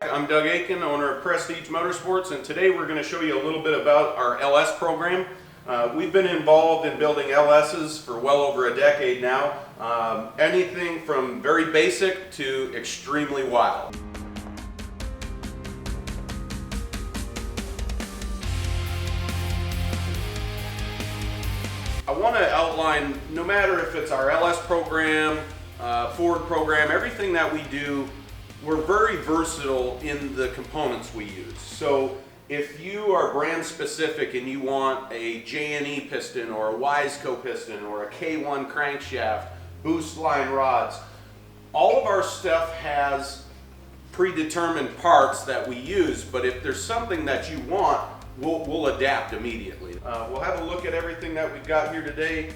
I'm Doug Aiken, owner of Prestige Motorsports, and today we're going to show you a little bit about our LS program. We've been involved in building LSs for well over a decade now. Anything from very basic to extremely wild. I want to outline, no matter if it's our LS program, Ford program, everything that we do, we're very versatile in the components we use. So if you are brand specific and you want a J&E piston or a Wiseco piston or a K1 crankshaft, boost line rods, all of our stuff has predetermined parts that we use, but if there's something that you want, we'll adapt immediately. We'll have a look at everything that we've got here today.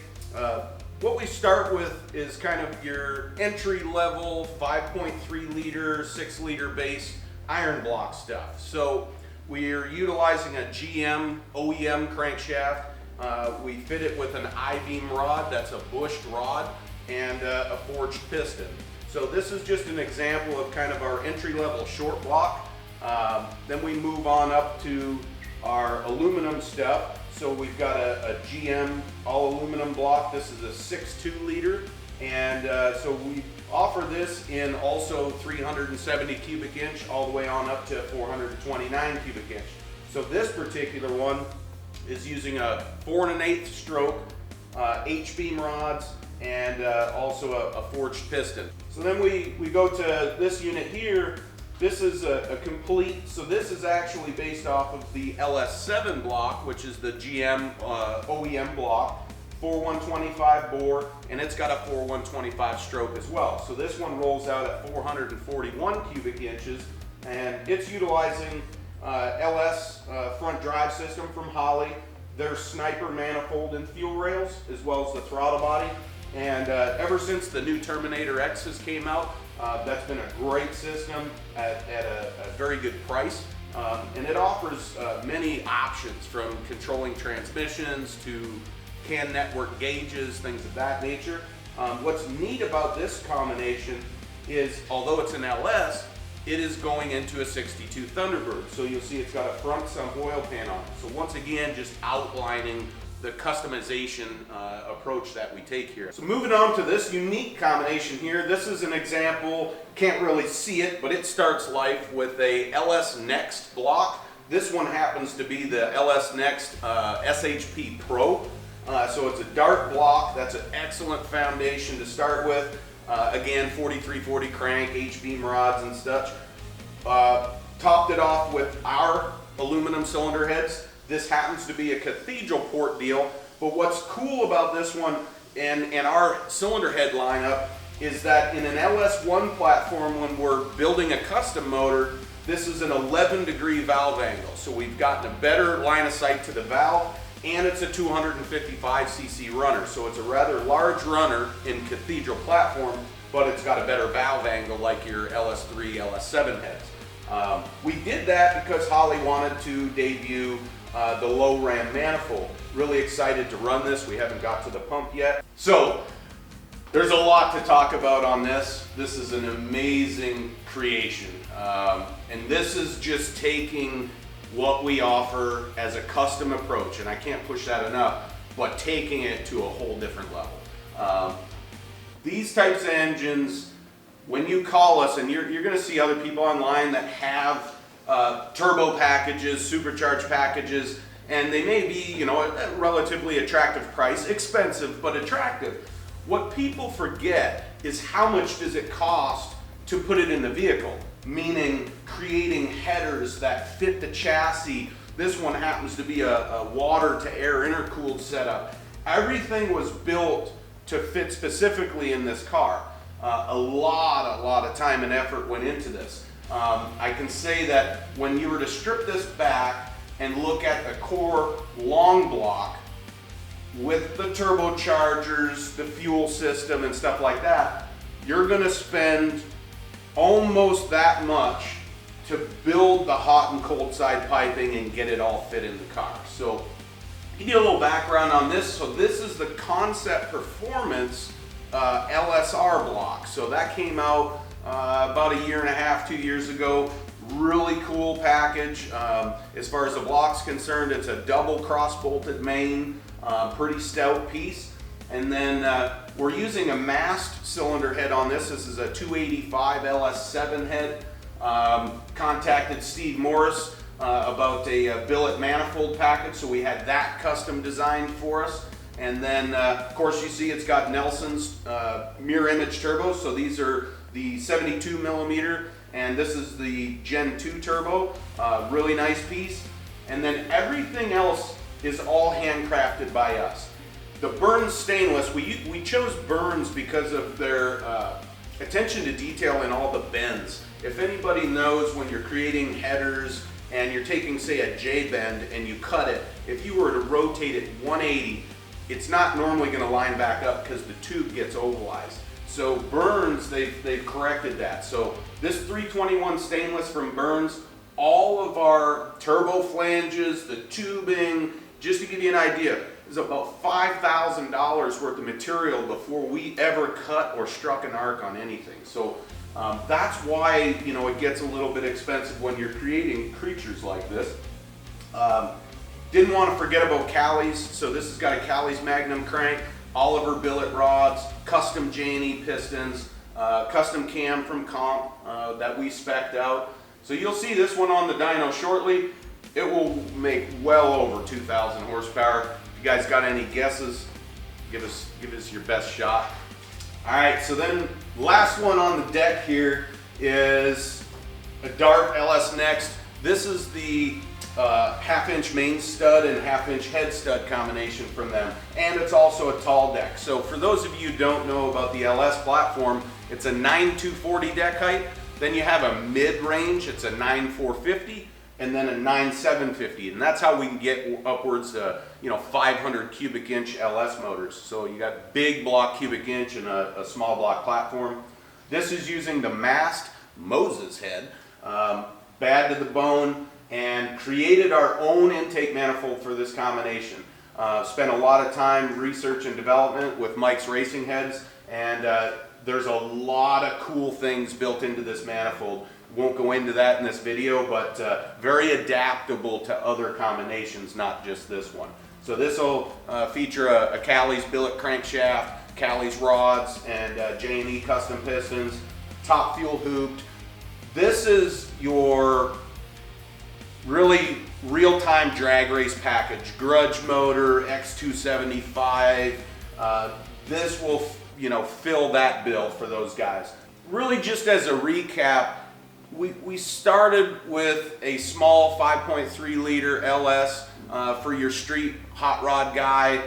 What we start with is kind of your entry level 5.3 liter, 6 liter base iron block stuff. So we're utilizing a GM OEM crankshaft. We fit it with an I-beam rod, that's a bushed rod, and a forged piston. So this is just an example of kind of our entry level short block. Then we move on up to our aluminum stuff. So we've got a GM all aluminum block. This is a 6.2 liter, and so we offer this in also 370 cubic inch all the way on up to 429 cubic inch. So this particular one is using a 4 1/8 stroke H-beam rods and also a forged piston. So then we go to this unit here. This is a complete, so this is actually based off of the LS7 block, which is the GM OEM block, 4/125 bore, and it's got a 4/125 stroke as well. So this one rolls out at 441 cubic inches, and it's utilizing LS front drive system from Holley, their sniper manifold and fuel rails, as well as the throttle body. And ever since the new Terminator X's came out, that's been a great system at a very good price, and it offers many options from controlling transmissions to CAN network gauges, things of that nature. What's neat about this combination is, although it's an LS, it is going into a 62 Thunderbird. So you'll see it's got a front sump oil pan on it. So once again, just outlining the customization approach that we take here. So moving on to this unique combination here, this is an example, can't really see it, but it starts life with a LS Next block. This one happens to be the LS Next SHP Pro. So it's a dark block, that's an excellent foundation to start with. Again, 4340 crank, H-beam rods and such. Topped it off with our aluminum cylinder heads. This happens to be a cathedral port deal, but what's cool about this one and our cylinder head lineup is that in an LS1 platform, when we're building a custom motor, this is an 11-degree valve angle. So we've gotten a better line of sight to the valve, and it's a 255cc runner. So it's a rather large runner in cathedral platform, but it's got a better valve angle like your LS3, LS7 heads. We did that because Holley wanted to debut the low ram manifold. Really excited to run this. We haven't got to the pump yet. So there's a lot to talk about on this. This is an amazing creation. And this is just taking what we offer as a custom approach, and I can't push that enough, but taking it to a whole different level. These types of engines, when you call us, and you're gonna see other people online that have turbo packages, supercharged packages, and they may be, you know, a relatively attractive price, expensive but attractive. What people forget is how much does it cost to put it in the vehicle, meaning creating headers that fit the chassis. This one happens to be a water to air intercooled setup. Everything was built to fit specifically in this car. A lot of time and effort went into this. I can say that when you were to strip this back and look at the core long block with the turbochargers, the fuel system and stuff like that, you're gonna spend almost that much to build the hot and cold side piping and get it all fit in the car. So give you a little background on this. So this is the Concept Performance LSR block. So that came out about a year and a half, 2 years ago. Really cool package. As far as the block's concerned, it's a double cross-bolted main, pretty stout piece. And then we're using a mast cylinder head on this. This is a 285 LS7 head. Contacted Steve Morris about a billet manifold package, so we had that custom designed for us. And then, of course, you see it's got Nelson's mirror image turbos. So these are the 72 millimeter, and this is the Gen 2 turbo. Really nice piece. And then everything else is all handcrafted by us. The Burns stainless, we chose Burns because of their attention to detail in all the bends. If anybody knows, when you're creating headers and you're taking, say, a J bend and you cut it, if you were to rotate it 180, it's not normally going to line back up because the tube gets ovalized. So Burns, they've corrected that. So this 321 stainless from Burns, all of our turbo flanges, the tubing, just to give you an idea, is about $5,000 worth of material before we ever cut or struck an arc on anything. So that's why, you know, it gets a little bit expensive when you're creating creatures like this. Didn't want to forget about Callie's. So this has got a Callie's Magnum crank, Oliver billet rods, custom J&E pistons, custom cam from Comp that we spec'd out. So you'll see this one on the dyno shortly. It will make well over 2,000 horsepower. If you guys got any guesses, give us your best shot. All right, so then last one on the deck here is a Dart LS Next. This is the half-inch main stud and half-inch head stud combination from them, and it's also a tall deck. So for those of you who don't know about the LS platform, it's a 9,240 deck height. Then you have a mid-range, it's a 9,450, and then a 9,750, and that's how we can get upwards to 500 cubic inch LS motors. So you got big block cubic inch and a small block platform. This is using the mast Moses head, bad to the bone, and created our own intake manifold for this combination. Spent a lot of time research and development with Mike's Racing Heads, and there's a lot of cool things built into this manifold. Won't go into that in this video, but very adaptable to other combinations, not just this one. So this will feature a Callie's billet crankshaft, Callie's rods, and J&E custom pistons, top fuel hooped. This is your really real-time drag race package. Grudge motor, X275. This will fill that bill for those guys. Really, just as a recap, we started with a small 5.3 liter LS for your street hot rod guy,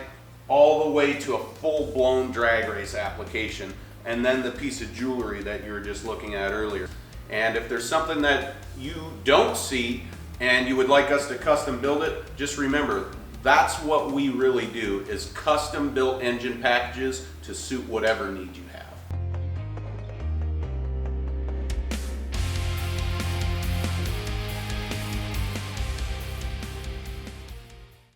all the way to a full-blown drag race application, and then the piece of jewelry that you were just looking at earlier. And if there's something that you don't see and you would like us to custom build it, just remember, that's what we really do, is custom built engine packages to suit whatever need you